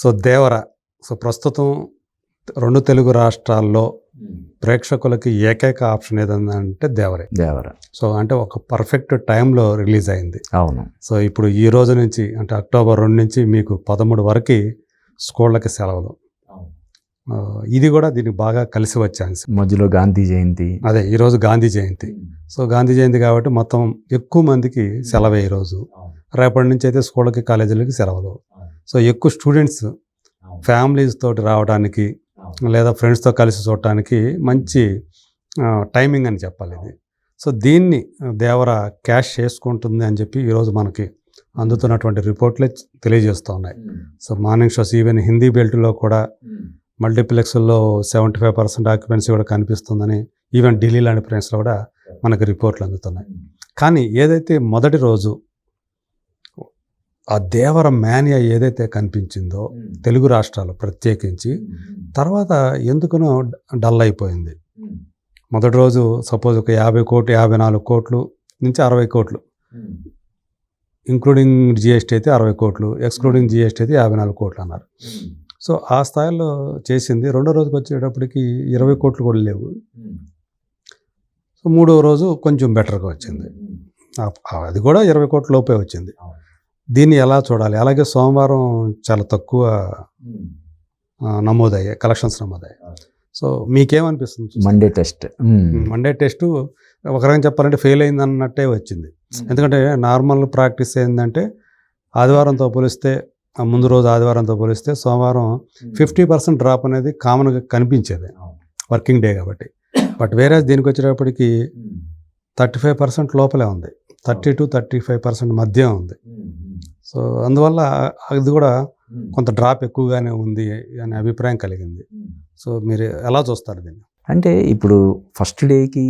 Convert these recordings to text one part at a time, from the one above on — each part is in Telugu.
సో 'దేవర' సో ప్రస్తుతం 2 తెలుగు రాష్ట్రాల్లో ప్రేక్షకులకి ఏకైక ఆప్షన్ ఏదంటే 'దేవరే'. 'దేవర' సో అంటే ఒక పర్ఫెక్ట్ టైంలో రిలీజ్ అయింది. అవును. సో ఇప్పుడు ఈ రోజు నుంచి అంటే అక్టోబర్ 2 నుంచి మీకు 13 వరకు స్కూళ్ళకి సెలవులు. ఇది కూడా దీనికి బాగా కలిసి వచ్చే అంశం. మధ్యలో గాంధీ జయంతి. అదే ఈరోజు గాంధీ జయంతి. సో గాంధీ జయంతి కాబట్టి మొత్తం ఎక్కువ మందికి సెలవే ఈరోజు. రేపటి నుంచి అయితే స్కూళ్ళకి కాలేజీలకి సెలవులు. సో ఎక్కువ స్టూడెంట్స్ ఫ్యామిలీస్ తోటి రావడానికి లేదా ఫ్రెండ్స్తో కలిసి చూడటానికి మంచి టైమింగ్ అని చెప్పాలి ఇది. సో దీన్ని 'దేవర' క్యాష్ చేసుకుంటుంది అని చెప్పి ఈరోజు మనకి అందుతున్నటువంటి రిపోర్ట్లే తెలియజేస్తూ ఉన్నాయి. So morning shows even Hindi బెల్ట్లో కూడా మల్టీప్లెక్స్లో 75% ఆక్యుపెన్సీ కూడా కనిపిస్తుందని ఈవెన్ ఢిల్లీ లాంటి ప్లేస్లో కూడా మనకు రిపోర్ట్లు అందుతున్నాయి. కానీ ఏదైతే మొదటి రోజు ఆ 'దేవర' మేనియా ఏదైతే కనిపించిందో తెలుగు రాష్ట్రాలు ప్రత్యేకించి తర్వాత ఎందుకునో డల్ అయిపోయింది. మొదటి రోజు సపోజ్ ఒక 50 కోట్లు 54 కోట్లు నుంచి 60 కోట్లు ఇంక్లూడింగ్ జిఎస్టీ అయితే 60 కోట్లు ఎక్స్క్లూడింగ్ జిఎస్టీ అయితే 54 కోట్లు అన్నారు. సో ఆ స్థాయిలో చేసింది. రెండో రోజుకి వచ్చేటప్పటికి 20 కోట్లు కూడా లేవు. సో మూడో రోజు కొంచెం బెటర్గా వచ్చింది. అది కూడా 20 కోట్ల లోపే వచ్చింది. దీన్ని ఎలా చూడాలి? అలాగే సోమవారం చాలా తక్కువ నమోదయ్యాయి, కలెక్షన్స్ నమోదయ్యాయి. సో మీకేమనిపిస్తుంది? మండే టెస్ట్ ఒక రకంగా చెప్పాలంటే ఫెయిల్ అయింది అన్నట్టే వచ్చింది. ఎందుకంటే నార్మల్ ప్రాక్టీస్ ఏంటంటే ఆదివారంతో పోలిస్తే ముందు రోజు ఆదివారంతో పోలిస్తే సోమవారం 50% డ్రాప్ అనేది కామన్గా కనిపించేది వర్కింగ్ డే కాబట్టి. బట్ వేరే దీనికి వచ్చేటప్పటికి 35% లోపలే ఉంది, 30 to 35% మధ్య ఉంది. సో అందువల్ల అది కూడా కొంత డ్రాప్ ఎక్కువగానే ఉంది అనే అభిప్రాయం కలిగింది. సో మీరు ఎలా చూస్తారు దీన్ని? అంటే ఇప్పుడు ఫస్ట్ డేకి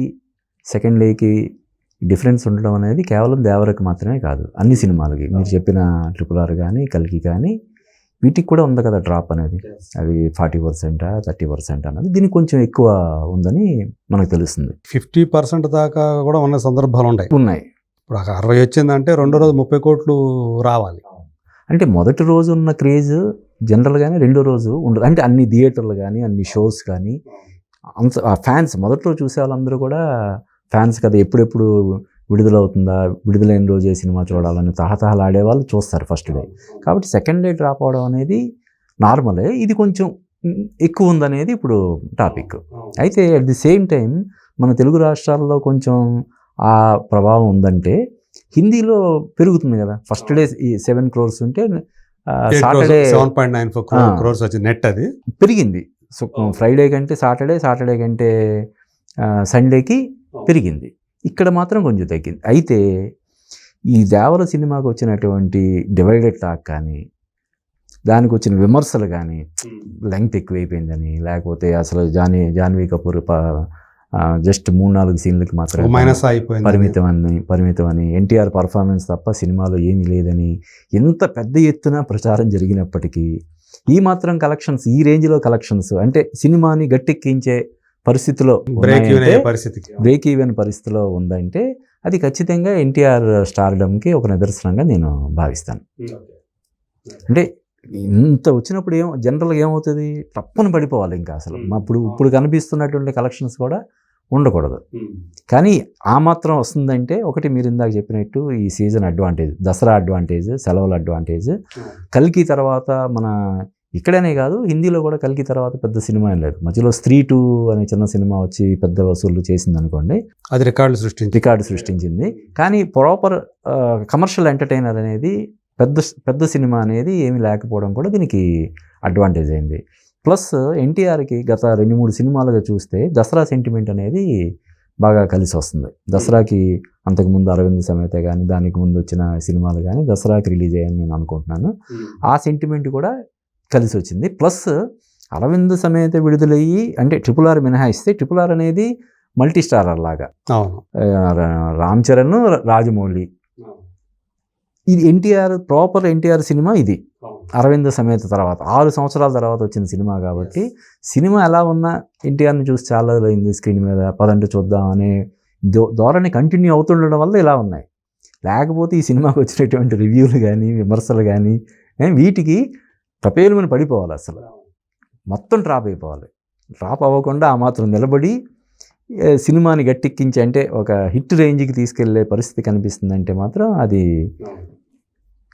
సెకండ్ డేకి డిఫరెన్స్ ఉండడం అనేది కేవలం 'దేవర'కి మాత్రమే కాదు, అన్ని సినిమాలకి. మీరు చెప్పిన RRR కానీ, 'కల్కి' కానీ వీటికి కూడా ఉంది కదా డ్రాప్ అనేది. అది 40% 30% అన్నది దీనికి కొంచెం ఎక్కువ ఉందని మనకు తెలుస్తుంది. 50% దాకా కూడా ఉన్న సందర్భాలు ఉన్నాయి. ఇప్పుడు 60 వచ్చిందంటే రెండో రోజు 30 కోట్లు రావాలి. అంటే మొదటి రోజు ఉన్న క్రేజ్ జనరల్గానే రెండో రోజు ఉండదు. అంటే అన్ని థియేటర్లు కానీ అన్ని షోస్ కానీ అంత ఫ్యాన్స్ మొదటి రోజు చూసే వాళ్ళందరూ కూడా ఫ్యాన్స్ కదా, ఎప్పుడెప్పుడు విడుదలవుతుందా, విడుదలైన రోజే సినిమా చూడాలని తహతహలు ఆడేవాళ్ళు చూస్తారు ఫస్ట్ డే. కాబట్టి సెకండ్ డే డ్రాప్ అవడం అనేది నార్మలే. ఇది కొంచెం ఎక్కువ ఉందనేది ఇప్పుడు టాపిక్. అయితే అట్ ది సేమ్ టైం మన తెలుగు రాష్ట్రాల్లో కొంచెం ఆ ప్రభావం ఉందంటే హిందీలో పెరుగుతుంది కదా. ఫస్ట్ డే 7 crores ఉంటే సాటర్డే 7.94 crores వచ్చి నెట్ అది పెరిగింది. సో ఫ్రైడే కంటే సాటర్డే కంటే సండేకి పెరిగింది. ఇక్కడ మాత్రం కొంచెం తగ్గింది. అయితే ఈ 'దేవర' సినిమాకి వచ్చినటువంటి డివైడెడ్ టాక్ కానీ, దానికి వచ్చిన విమర్శలు కానీ, లెంగ్త్ ఎక్కువైపోయిందని, లేకపోతే అసలు జాన్వీ కపూర్ జస్ట్ 3-4 సీన్లకి మాత్రం పరిమితం అని, ఎన్టీఆర్ పర్ఫార్మెన్స్ తప్ప సినిమాలో ఏమీ లేదని ఎంత పెద్ద ఎత్తున ప్రచారం జరిగినప్పటికీ ఈ మాత్రం కలెక్షన్స్, ఈ రేంజ్లో కలెక్షన్స్ అంటే సినిమాని గట్టెక్కించే పరిస్థితిలో, బ్రేక్ ఈవెన్ పరిస్థితిలో ఉందంటే అది ఖచ్చితంగా ఎన్టీఆర్ స్టార్డమ్కి ఒక నిదర్శనంగా నేను భావిస్తాను. అంటే ఇంత వచ్చినప్పుడు జనరల్గా ఏమవుతుంది, తప్పని పడిపోవాలి ఇంకా అసలు. ఇప్పుడు కనిపిస్తున్నటువంటి కలెక్షన్స్ కూడా ఉండకూడదు. కానీ ఆ మాత్రం వస్తుందంటే ఒకటి మీరు ఇందాక చెప్పినట్టు ఈ సీజన్ అడ్వాంటేజ్, దసరా అడ్వాంటేజ్, సెలవుల అడ్వాంటేజ్. 'కల్కి' తర్వాత మన ఇక్కడనే కాదు హిందీలో కూడా 'కల్కి' తర్వాత పెద్ద సినిమా ఏం లేదు. మధ్యలో 'స్త్రీ 2' అనే చిన్న సినిమా వచ్చి పెద్ద వసూళ్లు చేసింది అనుకోండి, అది రికార్డు సృష్టించింది. కానీ ప్రాపర్ కమర్షియల్ ఎంటర్టైనర్ అనేది పెద్ద సినిమా అనేది ఏమీ లేకపోవడం కూడా దీనికి అడ్వాంటేజ్ అయింది. ప్లస్ ఎన్టీఆర్కి గత 2-3 సినిమాలుగా చూస్తే దసరా సెంటిమెంట్ అనేది బాగా కలిసి వస్తుంది. దసరాకి అంతకుముందు 'అరవింద్ సమేత' కానీ దానికి ముందు వచ్చిన సినిమాలు కానీ దసరాకి రిలీజ్ అయ్యాయని నేను అనుకుంటున్నాను. ఆ సెంటిమెంట్ కూడా కలిసి వచ్చింది. ప్లస్ 'అరవింద్ సమేత' విడుదలయ్యి అంటే RRR మినహాయిస్తే RRR అనేది మల్టీ స్టారర్ లాగా, రామ్ చరణ్, రాజమౌళి, ఇది ప్రాపర్ ఎన్టీఆర్ సినిమా. ఇది 'అరవింద్ సమేత' తర్వాత 6 సంవత్సరాల తర్వాత వచ్చిన సినిమా కాబట్టి సినిమా ఎలా ఉన్నా ఎన్టీఆర్ని చూసి చాలా రోజులైంది స్క్రీన్ మీద, పదంటే చూద్దాం అనే ధోరణి కంటిన్యూ అవుతుండడం వల్ల ఇలా ఉన్నాయి. లేకపోతే ఈ సినిమాకి వచ్చినటువంటి రివ్యూలు కానీ విమర్శలు కానీ వీటికి తపేలుమని పడిపోవాలి, అసలు మొత్తం డ్రాప్ అయిపోవాలి. డ్రాప్ అవ్వకుండా ఆ మాత్రం నిలబడి సినిమాని గట్టెక్కించి అంటే ఒక హిట్ రేంజ్కి తీసుకెళ్లే పరిస్థితి కనిపిస్తుందంటే మాత్రం అది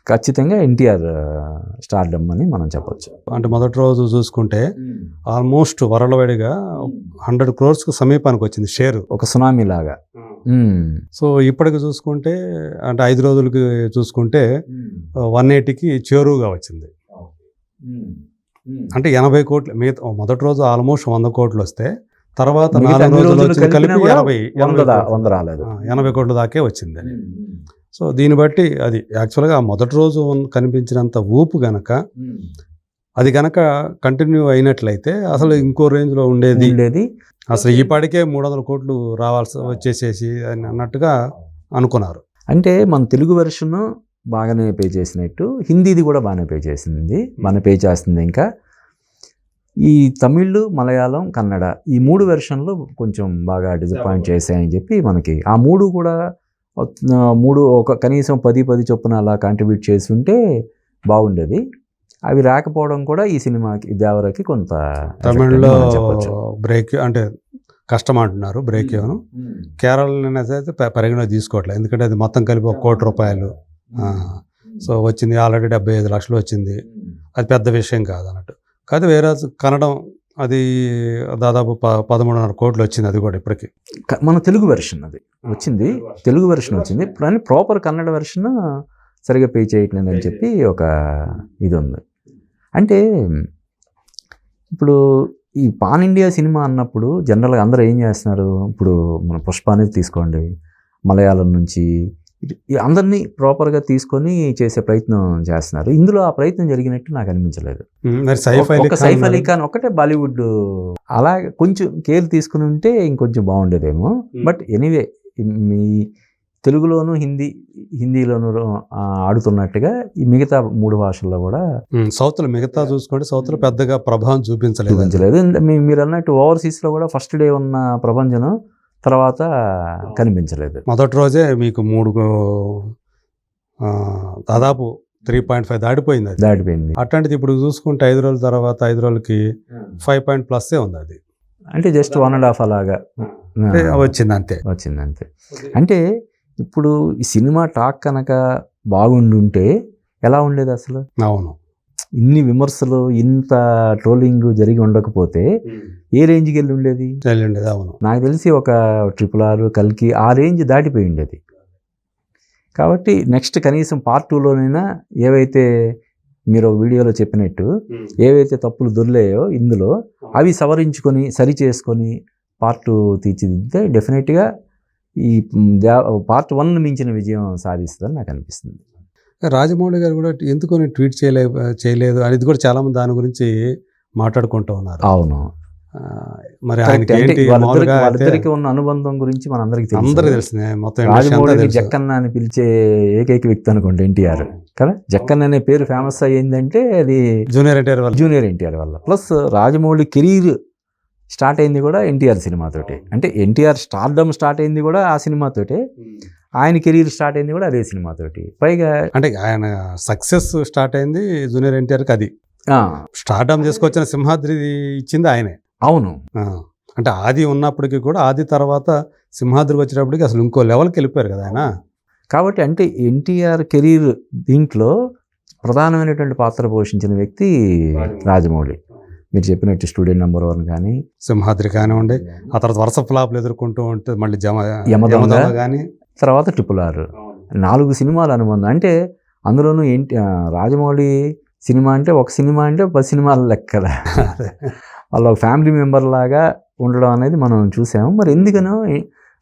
ఖచ్చితంగా ఎన్టీఆర్ స్టార్డమ్ అని మనం చెప్పొచ్చు. అంటే మొదటి రోజు చూసుకుంటే ఆల్మోస్ట్ వరల్డ్వైడ్గా 100 crores సమీపానికి వచ్చింది షేర్, ఒక సునామీ లాగా. సో ఇప్పటికి చూసుకుంటే అంటే 5 రోజులకి చూసుకుంటే 180కి చేరువుగా వచ్చింది. అంటే 80 కోట్లు, మిగతా మొదటి రోజు ఆల్మోస్ట్ 100 కోట్లు వస్తే తర్వాత 4 రోజులు వచ్చింది కలిపి 100 రాలేదు, 80 కోట్ల దాకే వచ్చింది. సో దీన్ని బట్టి అది యాక్చువల్గా మొదటి రోజు కనిపించినంత ఊపు గనక అది గనక కంటిన్యూ అయినట్లయితే అసలు ఇంకో రేంజ్లో ఉండేది. అసలు ఈ పాటికే 300 కోట్లు రావాల్సి వచ్చేసేసి అని అన్నట్టుగా అనుకున్నారు. అంటే మన తెలుగు వెర్షన్ బాగానే పే చేసినట్టు హిందీది కూడా బాగానే పే చేస్తుంది. ఇంకా ఈ తమిళ్, మలయాళం, కన్నడ ఈ 3 వెర్షన్లు కొంచెం బాగా డిసప్పాయింట్ చేశాయని చెప్పి మనకి ఆ 3 కూడా 3 ఒక కనీసం 10 చొప్పున అలా కాంట్రిబ్యూట్ చేసి ఉంటే బాగుండేది. అవి రాకపోవడం కూడా ఈ సినిమాకి దేవరకి కొంత తమిళ్లో బ్రేక్ అంటే కష్టం అంటున్నారు. బ్రేక్ ఏమను కేరళ అయితే పరిగణలో తీసుకోవట్లేదు, ఎందుకంటే అది మొత్తం కలిపి 1 కోటి రూపాయలు సో వచ్చింది. ఆల్రెడీ 75 లక్షలు వచ్చింది, అది పెద్ద విషయం కాదు అన్నట్టు. కాదు వేరే కన్నడం అది దాదాపు 13.5 కోట్లు వచ్చింది, అది కూడా ఇప్పటికి. మన తెలుగు వెర్షన్ అది వచ్చింది, తెలుగు వెర్షన్ వచ్చింది. కానీ ప్రాపర్ కన్నడ వెర్షన్ సరిగా పే చేయట్లేదని చెప్పి ఒక ఇది ఉంది. అంటే ఇప్పుడు ఈ పాన్ ఇండియా సినిమా అన్నప్పుడు జనరల్గా అందరూ ఏం చేస్తున్నారు, ఇప్పుడు మన పుష్ప అనేది తీసుకోండి, మలయాళం నుంచి అందరినీ ప్రాపర్గా తీసుకొని చేసే ప్రయత్నం చేస్తున్నారు. ఇందులో ఆ ప్రయత్నం జరిగినట్టు నాకు అనిపించలేదు. సైఫ్ అలీ ఖాన్ ఒకటే బాలీవుడ్ అలా కొంచెం కేర్ తీసుకుని ఉంటే ఇంకొంచెం బాగుండేదేమో. బట్ ఎనీవే మీ తెలుగులోను హిందీలోను ఆడుతున్నట్టుగా ఈ మిగతా 3 భాషల్లో కూడా సౌత్లో మిగతా చూసుకుంటే సౌత్లో పెద్దగా ప్రభావం చూపించలేదు. మీరు అన్నట్టు ఓవర్సీస్లో కూడా ఫస్ట్ డే ఉన్న ప్రభంజనం తర్వాత కనిపించలేదు. మొదటి రోజే మీకు 3 దాదాపు 3.5 దాటిపోయింది. అట్లాంటిది ఇప్పుడు చూసుకుంటే 5 రోజుల తర్వాత 5 రోజులకి 5+ ఉంది. అది అంటే జస్ట్ 1.5 అలాగా వచ్చింది అంతే. అంటే ఇప్పుడు ఈ సినిమా టాక్ కనుక బాగుండుంటే ఎలా ఉండేది అసలు? అవును, ఇన్ని విమర్శలు ఇంత ట్రోలింగ్ జరిగి ఉండకపోతే ఏ రేంజ్కి వెళ్ళి ఉండేది? అవును, నాకు తెలిసి ఒక RRR, కల్కి ఆ రేంజ్ దాటిపోయి ఉండేది. కాబట్టి నెక్స్ట్ కనీసం పార్ట్ 2లోనైనా ఏవైతే మీరు ఒక వీడియోలో చెప్పినట్టు ఏవైతే తప్పులు దొర్లాయో ఇందులో అవి సవరించుకొని సరి చేసుకొని పార్ట్ 2 తీర్చిదిద్దితే డెఫినెట్గా ఈ పార్ట్ 1 మించిన విజయం సాధిస్తుందని నాకు అనిపిస్తుంది. రాజమౌళి గారు కూడా ఎందుకని ట్వీట్ చేయలేదు అనేది కూడా చాలా మంది దాని గురించి మాట్లాడుకుంటూ ఉన్నారు. అవును, మరి వాళ్ళిద్దరికి ఉన్న అనుబంధం గురించి మనందరికీ తెలిసిందే. మొత్తం రాజమౌళిని జక్కన్న అని పిలిచే ఏకైక వ్యక్తి అనుకోండి ఎన్టీఆర్ కదా. జక్కన్న అనే పేరు ఫేమస్ అయ్యిందంటే అది జూనియర్ ఎన్టీఆర్ వల్ల. ప్లస్ రాజమౌళి కెరీర్ స్టార్ట్ అయింది కూడా ఎన్టీఆర్ సినిమాతోటి. అంటే ఎన్టీఆర్ స్టార్డమ్ స్టార్ట్ అయింది కూడా ఆ సినిమాతోటే, ఆయన కెరీర్ స్టార్ట్ అయింది కూడా అదే సినిమాతోటి. పైగా అంటే ఆయన సక్సెస్ స్టార్ట్ అయింది జూనియర్ ఎన్టీఆర్కి, అది స్టార్డమ్ చేసుకొచ్చిన సింహాద్రి ఇచ్చింది ఆయనే. అవును, అంటే ఆది ఉన్నప్పటికీ కూడా ఆది తర్వాత సింహాద్రికి వచ్చేటప్పటికి అసలు ఇంకో లెవెల్కి వెళ్ళిపోయారు కదా ఆయన. కాబట్టి అంటే ఎన్టీఆర్ కెరీర్ దీంట్లో ప్రధానమైనటువంటి పాత్ర పోషించిన వ్యక్తి రాజమౌళి. మీరు చెప్పినట్టు స్టూడెంట్ నెంబర్ 1 కానీ, సింహాద్రి కానివ్వండి, ఆ తర్వాత వరుస ఫ్లాప్లు ఎదుర్కొంటూ ఉంటే మళ్ళీ యమదొంగ కానీ, తర్వాత RRR 4 సినిమాలు అనుబంధం. అంటే అందులోనూ రాజమౌళి సినిమా అంటే ఒక సినిమా అంటే 10 సినిమాల లెక్కల వాళ్ళ ఒక ఫ్యామిలీ మెంబర్ లాగా ఉండడం అనేది మనం చూసాము. మరి ఎందుకనో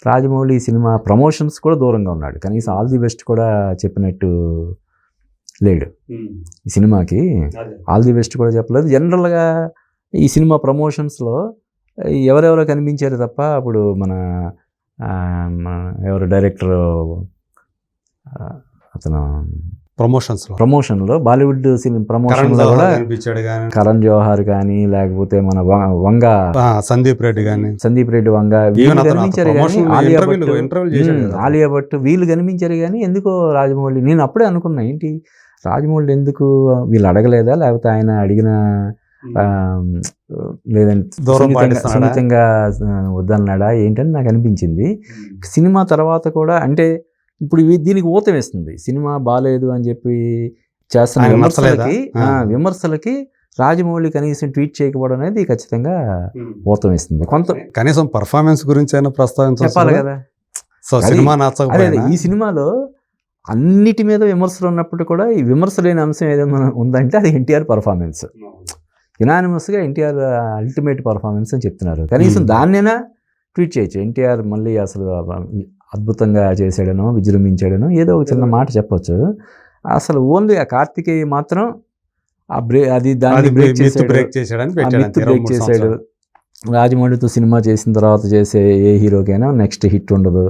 రాజమౌళి సినిమా ప్రమోషన్స్ కూడా దూరంగా ఉన్నాడు. కనీసం ఆల్ ది బెస్ట్ కూడా చెప్పినట్టు లేడు. ఈ సినిమాకి ఆల్ ది బెస్ట్ కూడా చెప్పలేదు. జనరల్గా ఈ సినిమా ప్రమోషన్స్లో ఎవరెవరో కనిపించారు తప్ప అప్పుడు మన ఎవరు డైరెక్టర్ అతను ప్రమోషన్లో బాలీవుడ్ సినిమా ప్రమోషన్లో కూడా కరణ్ జోహార్ కానీ, లేకపోతే మన వంగ సందీప్ రెడ్డి వంగ వీళ్ళు కనిపించారు కానీ, ఆలియా భట్ వీళ్ళు కనిపించారు కానీ ఎందుకో రాజమౌళి, నేను అప్పుడే అనుకున్నా ఏంటి రాజమౌళి ఎందుకు వీళ్ళు అడగలేదా, లేకపోతే ఆయన అడిగిన లేదంటే దూరం పాటిస్తున్నాడా? సున్నితంగా వద్దన్నాడా ఏంటని నాకు అనిపించింది. సినిమా తర్వాత కూడా అంటే ఇప్పుడు దీనికి ఊతం వేస్తుంది. సినిమా బాగాలేదు అని చెప్పి చేస్తున్న ఆయన విమర్శలకి నచ్చలేదా? విమర్శలకి రాజమౌళి కనీసం ట్వీట్ చేయకపోవడం అనేది ఖచ్చితంగా ఊతం వేస్తుంది. కొంత కనీసం పర్ఫార్మెన్స్ గురించి అయినా ప్రస్తావించాలి చెప్పాలి కదా. సో అది- సినిమా అదే నచ్చకపోయినా ఈ సినిమాలో అన్నిటి మీద విమర్శలు ఉన్నప్పుడు కూడా ఈ విమర్శ లేని అంశం ఏదైనా ఉందంటే అది ఎన్టీఆర్ పర్ఫార్మెన్స్. యునానిమస్గా ఎన్టీఆర్ అల్టిమేట్ పర్ఫార్మెన్స్ అని చెప్తున్నారు. కనీసం దాన్నైనా ట్వీట్ చేయొచ్చు. ఎన్టీఆర్ మళ్ళీ అసలు అద్భుతంగా చేసాడనో విజృంభించాడనో ఏదో ఒక చిన్న మాట చెప్పొచ్చు. అసలు ఓన్లీ ఆ కార్తికేయ మాత్రం అది దాన్ని బ్రేక్ చేసాడు, బ్రేక్ చేసాడని ఆ పెట్టాడు మిత్ అంతే, బ్రేక్ 23 చేశాడు. సంవత్సరాలు. రాజమౌళితో సినిమా చేసిన తర్వాత చేసే ఏ హీరోకైనా నెక్స్ట్ హిట్ ఉండదు,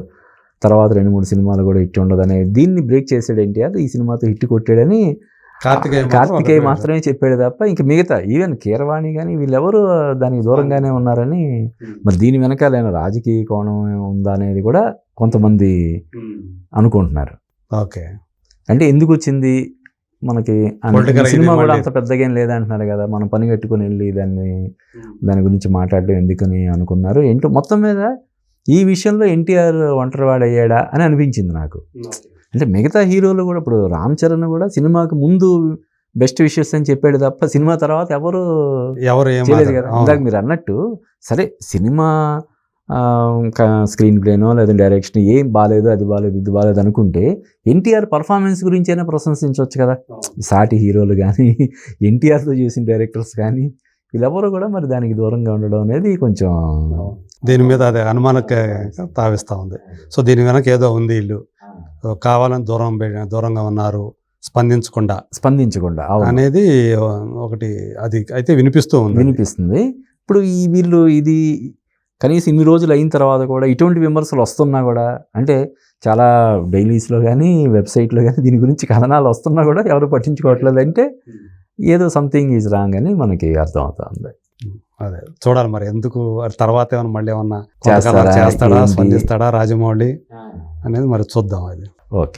తర్వాత 2-3 సినిమాలు కూడా హిట్ ఉండదు అనే దీన్ని బ్రేక్ చేసాడు ఎన్టీఆర్. ఈ సినిమాతో హిట్ కొట్టాడని కార్తికేయ మాత్రమే చెప్పాడు తప్ప ఇంక మిగతా ఈవెన్ కీరవాణి కానీ వీళ్ళెవరు దానికి దూరంగానే ఉన్నారని. మరి దీని వెనకాల రాజకీయ కోణం ఉందా అనేది కూడా కొంతమంది అనుకుంటున్నారు. ఓకే, అంటే ఎందుకు వచ్చింది మనకి Political సినిమా ఇది కూడా మళ్ళీ- అంత పెద్దగా ఏం లేదంటున్నారు కదా, మనం పని కట్టుకుని వెళ్ళి దాని గురించి మాట్లాడడం ఎందుకని అనుకున్నారు. ఏంటో మొత్తం మీద ఈ విషయంలో ఎన్టీఆర్ ఒంటరివాడు అయ్యాడా అని అనిపించింది నాకు. అంటే మిగతా హీరోలు కూడా ఇప్పుడు రామ్ చరణ్ కూడా సినిమాకి ముందు బెస్ట్ విషెస్ అని చెప్పాడు తప్ప సినిమా తర్వాత ఎవరు చేయలేదు కదా. ఇందాక మీరు అన్నట్టు సరే సినిమా స్క్రీన్ ప్లేనో లేదా డైరెక్షన్ ఏం బాగాలేదు, అది బాగాలేదు, ఇది బాగాలేదు అనుకుంటే ఎన్టీఆర్ పర్ఫార్మెన్స్ గురించి అయినా ప్రశంసించవచ్చు కదా. సాటి హీరోలు కానీ ఎన్టీఆర్తో చేసిన డైరెక్టర్స్ కానీ వీళ్ళెవరూ కూడా మరి దానికి దూరంగా ఉండడం అనేది కొంచెం దీని మీద అదే అనుమానಕ್ಕೆ తావిస్తూ ఉంది. సో దీని వెనక ఏదో ఉంది, వీళ్ళు కావాలని దూరంగా ఉన్నారు, స్పందించకుండా అవును. అనేది ఒకటి అది అయితే వినిపిస్తుంది. ఇప్పుడు వీళ్ళు ఇది కనీసం ఇన్ని రోజులు అయిన తర్వాత కూడా ఇటువంటి విమర్శలు వస్తున్నా కూడా, అంటే చాలా డైలీస్లో కానీ వెబ్సైట్లో కానీ దీని గురించి కథనాలు వస్తున్నా కూడా ఎవరు పట్టించుకోవట్లేదు అంటే ఏదో సంథింగ్ ఈజ్ రాంగ్ అని మనకి అర్థమవుతుంది. అదే చూడాలి మరి ఎందుకు తర్వాత ఏమైనా మళ్ళీ ఏమన్నా చేస్తాడా, చేస్తాడా, ఏంటి? స్పందిస్తాడా రాజమౌళి అనేది మరి చూద్దాం అది. ఓకే.